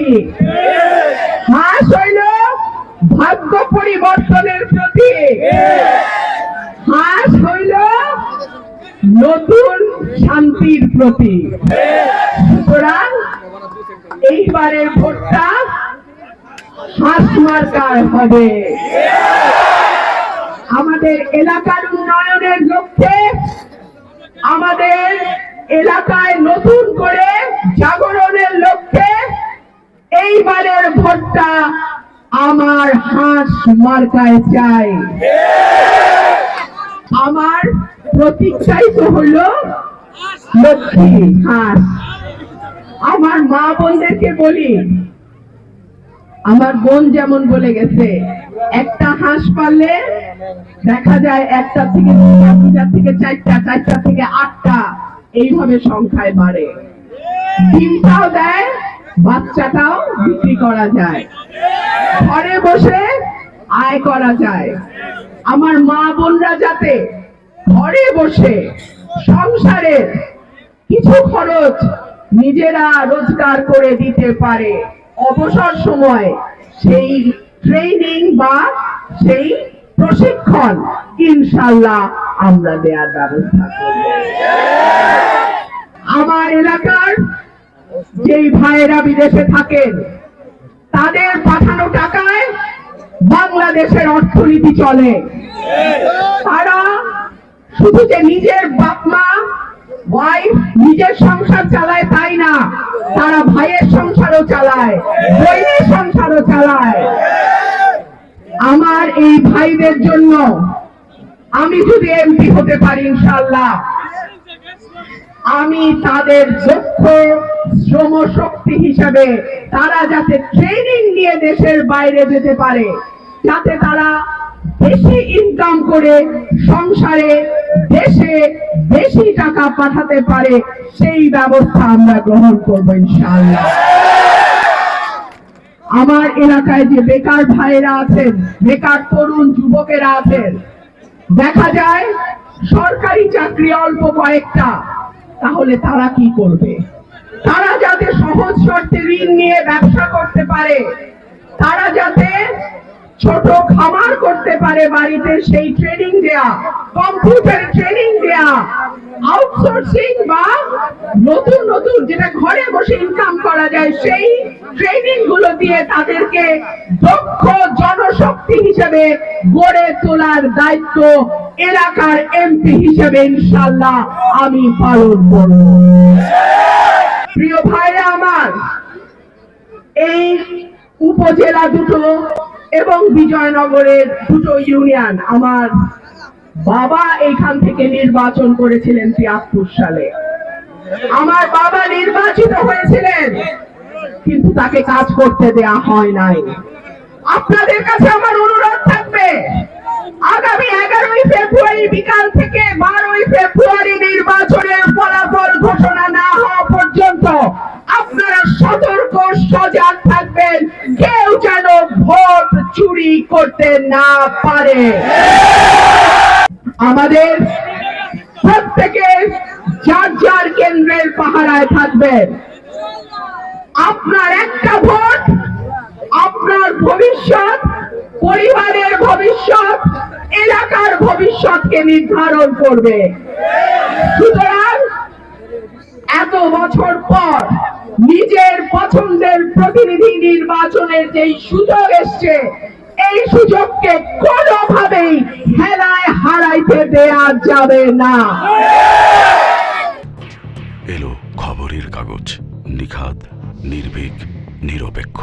প্রতীক, হাঁস হইল ভাগ্য পরিবর্তনের প্রতীক, হাঁস হইল নতুন শান্তির প্রতীক। সুতরাং এইবারের ভোটটা হাঁস মার্কায় হবে। আমাদের এলাকার উন্নয়নের লক্ষ্যে, আমাদের এলাকায় নতুন করে জাগরণের লক্ষ্যে এইবারের ভোটটা আমার হাঁস মার্কায় চাই। আমার প্রতীকটাই তো হলো লক্ষ্মী হাঁস। আমার মা বোনদেরকে বলি, আমার বোন যেমন বলে গেছে, একটা হাঁস পারলে দেখা যায় একটা থেকে দুটা থেকে চারটা, চারটা থেকে আটটা, এইভাবে সংখ্যায় বাড়ে। ডিমটাও দেয়, বাচ্চাটাও বিক্রি করা যায়, ঘরে বসে আয় করা যায়। আমার মা বোনরা যাতে ঘরে বসে সংসারের কিছু খরচ নিজেরা রোজগার করে দিতে পারে, অবসর সময় সেই ট্রেনিং বা সেই প্রশিক্ষণ ইনশাআল্লাহ আমরা দেওয়ার ব্যবস্থা করব। আমার এলাকার যেই ভাইয়েরা বিদেশে থাকেন, তাদের পাঠানো টাকায় বাংলাদেশের অর্থনীতি চলে। তারা শুধু যে নিজের বাপ মা ওয়াইফ নিজের সংসার চালায় তাই না, তারা ভাইয়ের সংসারও চালায়, বোনের সংসারও চালায়। আমার এই ভাইদের জন্য আমি যদি এমপি হতে পারি ইনশাআল্লাহ, আমি তাদের দক্ষ শ্রম শক্তি হিসাবে তারা যাতে ট্রেনিং নিয়ে দেশের বাইরে যেতে পারে, যাতে তারা বেশি ইনকাম করে সংসারে দেশে বেশি টাকা পাঠাতে পারে, সেই ব্যবস্থা আমরা গ্রহণ করব ইনশাআল্লাহ। আমার এলাকায় যে বেকার ভাইরা আছেন, বেকার তরুণ যুবকেরা আছেন, দেখা যায় সরকারি চাকরি অল্প কয়েকটা, তাহলে তারা কি করবে? তারা যাতে সহজ শর্তে ঋণ নিয়ে ব্যবসা করতে পারে, তারা যাতে ছোট খামার করতে পারে বাড়িতে, সেই ট্রেনিং দেয়া, কম্পিউটার ট্রেনিং দেয়া, আউটসোর্সিং বা নতুন নতুন যেটা ঘরে বসে ইনকাম করা যায়, সেই ট্রেনিং গুলো দিয়ে তাদেরকে দক্ষ জনশক্তি হিসেবে গড়ে তোলার দায়িত্ব এলাকার এমপি হিসেবে ইনশাআল্লাহ আমি পালন করব। প্রিয় ভাইরা আমার, এই উপজেলা দুটো এবং বিজয়নগরের দুটো ইউনিয়ন আমার বাবা এইখান থেকে নির্বাচন করেছিলেন ৭৩ সালে। আমার বাবা নির্বাচিত হয়েছিলেন, কিন্তু তাকে কাজ করতে দেয়া হয় নাই। আপনাদের কাছে আমার অনুরোধ থাকবে, আগামী 11ই ফেব্রুয়ারি বিকাল থেকে 12ই ফেব্রুয়ারি নির্বাচনের ফলাফল ঘোষণা না হওয়া পর্যন্ত আপনারা সতর্ক সজাগ থাকবেন, কেউ যেন ভোট চুরি করতে না পারে। আমাদের প্রত্যেকে যার যার কেন্দ্রের পাহারায় থাকবেন। আপনার একটা ভোট আপনার ভবিষ্যৎ, পরিবারের ভবিষ্যৎ, এলাকার ভবিষ্যৎকে নির্ধারণ করবে। সুতরাং এত বছর পর নিজের পছন্দের প্রতিনিধি নির্বাচনের যেই সুযোগ এসছে, এই সুযোগকে কোনোভাবেই হেলায় হারাইতে দেয়া যাবে না। এলো খবরের কাগজ, নিখাদ, নির্ভীক, নিরপেক্ষ।